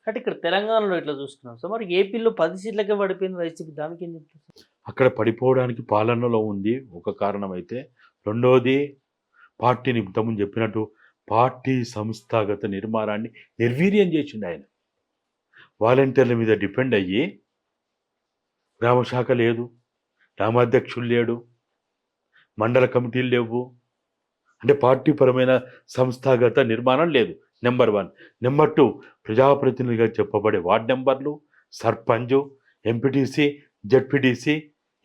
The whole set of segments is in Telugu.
అంటే ఇక్కడ తెలంగాణలో ఇట్లా చూస్తున్నాం. సో మరి ఏపీలో 10 సీట్లకే పడిపోయింది వైసీపీ. దానికేం చెప్తారు? అక్కడ పడిపోవడానికి పాలనలో ఉంది ఒక కారణమైతే, రెండోది పార్టీని ఇంతకుముందు చెప్పినట్టు పార్టీ సంస్థాగత నిర్మాణాన్ని నిర్వీర్యం చేసిండు ఆయన. వాలంటీర్ల మీద డిపెండ్ అయ్యి గ్రామశాఖ లేదు, గ్రామాధ్యక్షులు లేడు, మండల కమిటీలు లేవు. అంటే పార్టీ పరమైన సంస్థాగత నిర్మాణం లేదు. నెంబర్ 1. నెంబర్ 2, ప్రజాప్రతినిధిగా చెప్పబడే వార్డ్ నెంబర్లు, sarpanch, MPTC, ZPTC,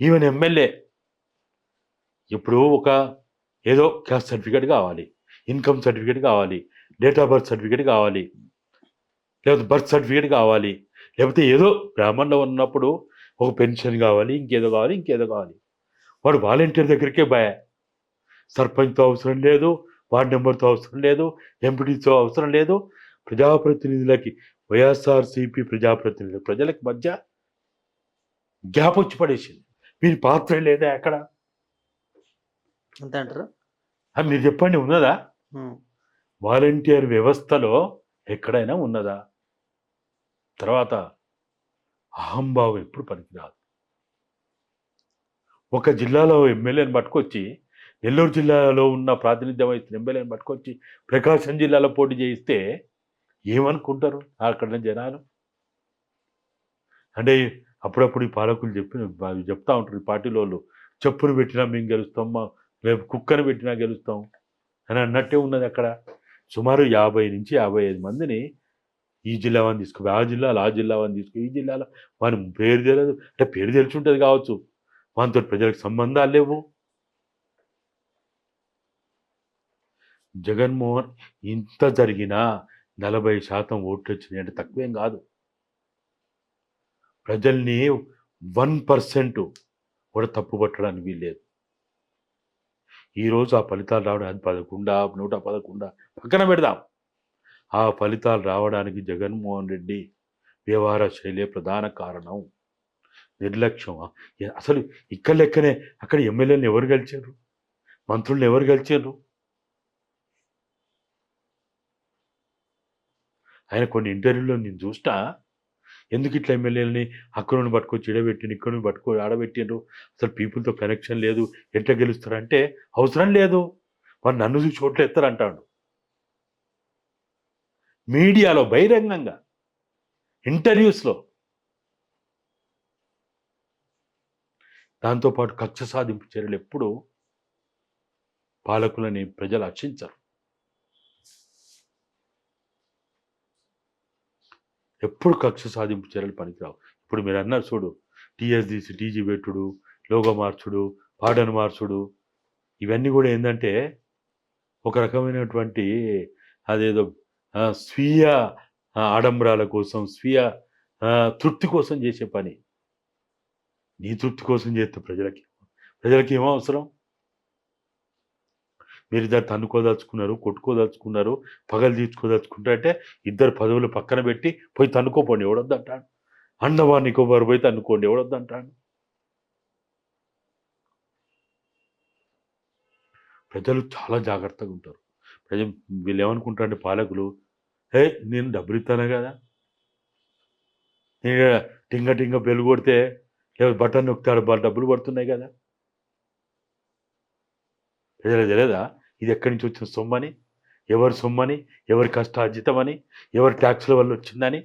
even MLA. ఇప్పుడు ఏదో క్యాస్ట్ సర్టిఫికేట్ కావాలి, ఇన్కమ్ సర్టిఫికేట్ కావాలి, డేట్ ఆఫ్ బర్త్ సర్టిఫికేట్ కావాలి, లేకపోతే బర్త్ సర్టిఫికేట్ కావాలి, లేకపోతే ఏదో గ్రామంలో ఉన్నప్పుడు ఒక పెన్షన్ కావాలి, ఇంకేదో కావాలి. వాడు వాలంటీర్ దగ్గరికే సర్పంచ్తో అవసరం లేదు, వార్డ్ నెంబర్తో అవసరం లేదు, ఎంపీటీతో అవసరం లేదు. ప్రజాప్రతినిధులకి, వైఎస్ఆర్సీపీ ప్రజాప్రతినిధులు ప్రజలకు మధ్య గ్యాప్ వచ్చి పడేసింది. వీరి పాత్ర లేదా ఎక్కడ అంతే అంటారు? మీరు చెప్పండి, ఉన్నదా? వాలంటీర్ వ్యవస్థలో ఎక్కడైనా ఉన్నదా? తర్వాత అహంభావం ఎప్పుడు పనికిరాదు. ఒక జిల్లాలో ఎమ్మెల్యేని పట్టుకొచ్చి, నెల్లూరు జిల్లాలో ఉన్న ప్రాతినిధ్యం వహిస్తున్న ఎమ్మెల్యేని పట్టుకొచ్చి ప్రకాశం జిల్లాలో పోటీ చేయిస్తే ఏమనుకుంటారు అక్కడ జనాలు? అంటే అప్పుడప్పుడు ఈ పాలకులు చెప్తా ఉంటారు, ఈ పార్టీలో వాళ్ళు, చెప్పును పెట్టినా మేము గెలుస్తాం, రేపు కుక్కను పెట్టినా గెలుస్తాం అని అన్నట్టే ఉన్నది. అక్కడ సుమారు 50 నుంచి 55 మందిని ఈ జిల్లా వాడిని తీసుకు, ఆ జిల్లా వాడిని తీసుకు, ఈ జిల్లాలో వాని పేరు తెలియదు. అంటే పేరు తెలిసి ఉంటుంది కావచ్చు, వానితో ప్రజలకు సంబంధాలు లేవు. జగన్మోహన్ ఇంత జరిగినా 40% ఓట్లు వచ్చినాయి అంటే తక్కువేం కాదు. ప్రజల్ని 1% కూడా తప్పు పట్టడానికి వీల్లేదు. ఈరోజు ఆ ఫలితాలు రావడానికి 11, 111 పక్కన పెడదాం. ఆ ఫలితాలు రావడానికి జగన్మోహన్ రెడ్డి వ్యవహార శైలే ప్రధాన కారణం. నిర్లక్ష్యం. అసలు ఇక్కడ లెక్కనే అక్కడ ఎమ్మెల్యేలను ఎవరు గెలిచారు, మంత్రులను ఎవరు గెలిచారు? ఆయన కొన్ని ఇంటర్వ్యూలో నేను చూసినా, ఎందుకు ఇట్లా ఎమ్మెల్యేలని అక్కడ నుండి పట్టుకొచ్చి ఇడబెట్టిండు, ఇక్కడ నుండి పట్టుకొని ఆడబెట్టిండ్రు, అసలు పీపుల్తో కనెక్షన్ లేదు, ఎట్లా గెలుస్తారంటే అవసరం లేదు, వాడు నన్ను చూసి ఓట్లు ఎత్తారంటాడు. మీడియాలో బహిరంగంగా ఇంటర్వ్యూస్లో. దాంతోపాటు కక్ష సాధింపు చర్యలు ఎప్పుడు పాలకులని ప్రజలు హర్షించరు. ఎప్పుడు కక్ష సాధింపు చర్యలు పనికిరావు. ఇప్పుడు మీరు అన్నారు చూడు, టీఎస్ తీసి టీజీ పెట్టుడు, లోగో మార్చుడు, పాటను మార్చుడు, ఇవన్నీ కూడా ఏంటంటే ఒక రకమైనటువంటి అదేదో స్వీయ ఆడంబరాల కోసం, స్వీయ తృప్తి కోసం చేసే పని. నీ తృప్తి కోసం చేస్తే ప్రజలకి ఏమో అవసరం? మీరు ఇద్దరు తన్నుకోదలుచుకున్నారు, కొట్టుకోదలుచుకున్నారు, పగలు తీర్చుకోదలుచుకుంటారంటే ఇద్దరు పదవులు పక్కన పెట్టి పోయి తన్నుకోపోండి, ఎవడొద్దంటాడు? అండమాన్ నికోబార్ పోయి తన్నుకోండి, ఎవడొద్దంటాడు? ప్రజలు చాలా జాగ్రత్తగా ఉంటారు. వీళ్ళు ఏమనుకుంటారంటే పాలకులు, నేను డబ్బులు ఇస్తాను కదా, నేను టింగ బెల్లు కొడితే బటన్ నొక్కుతాడు, డబ్బులు పడుతున్నాయి కదా. ప్రజలకు తెలియదా ఇది ఎక్కడి నుంచి వచ్చిన సొమ్మని, ఎవరి సొమ్మని, ఎవరి కష్టార్జితమని, ఎవరి ట్యాక్సుల వల్ల వచ్చిందని?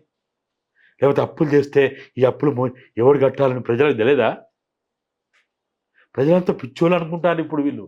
లేకపోతే అప్పులు చేస్తే ఈ అప్పులు ఎవరు కట్టాలని ప్రజలకు తెలియదా? ప్రజలంతా పిచ్చోళ్ళు అనుకుంటారు ఇప్పుడు వీళ్ళు.